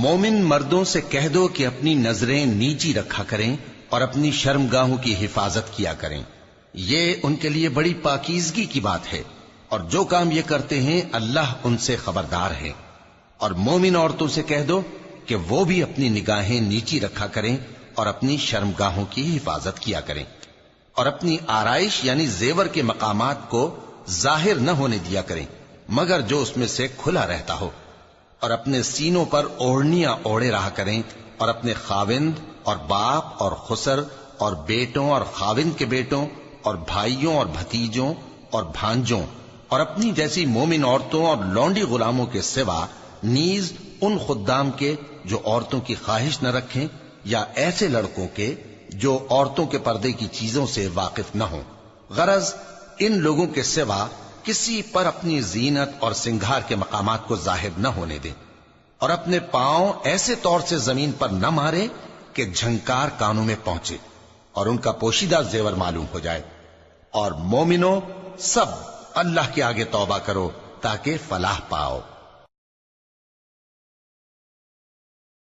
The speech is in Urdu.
مومن مردوں سے کہہ دو کہ اپنی نظریں نیچی رکھا کریں اور اپنی شرمگاہوں کی حفاظت کیا کریں، یہ ان کے لیے بڑی پاکیزگی کی بات ہے، اور جو کام یہ کرتے ہیں اللہ ان سے خبردار ہے۔ اور مومن عورتوں سے کہہ دو کہ وہ بھی اپنی نگاہیں نیچی رکھا کریں اور اپنی شرمگاہوں کی حفاظت کیا کریں، اور اپنی آرائش یعنی زیور کے مقامات کو ظاہر نہ ہونے دیا کریں مگر جو اس میں سے کھلا رہتا ہو، اور اپنے سینوں پر اوڑھنیاں اوڑھے رہا کریں، اور اپنے خاوند اور باپ اور خسر اور بیٹوں اور خاوند کے بیٹوں اور بھائیوں اور بھتیجوں اور بھانجوں اور اپنی جیسی مومن عورتوں اور لونڈی غلاموں کے سوا نیز ان خدام کے جو عورتوں کی خواہش نہ رکھیں، یا ایسے لڑکوں کے جو عورتوں کے پردے کی چیزوں سے واقف نہ ہوں، غرض ان لوگوں کے سوا کسی پر اپنی زینت اور سنگھار کے مقامات کو ظاہر نہ ہونے دیں، اور اپنے پاؤں ایسے طور سے زمین پر نہ مارے کہ جھنکار کانوں میں پہنچے اور ان کا پوشیدہ زیور معلوم ہو جائے۔ اور مومنوں سب اللہ کے آگے توبہ کرو تاکہ فلاح پاؤ۔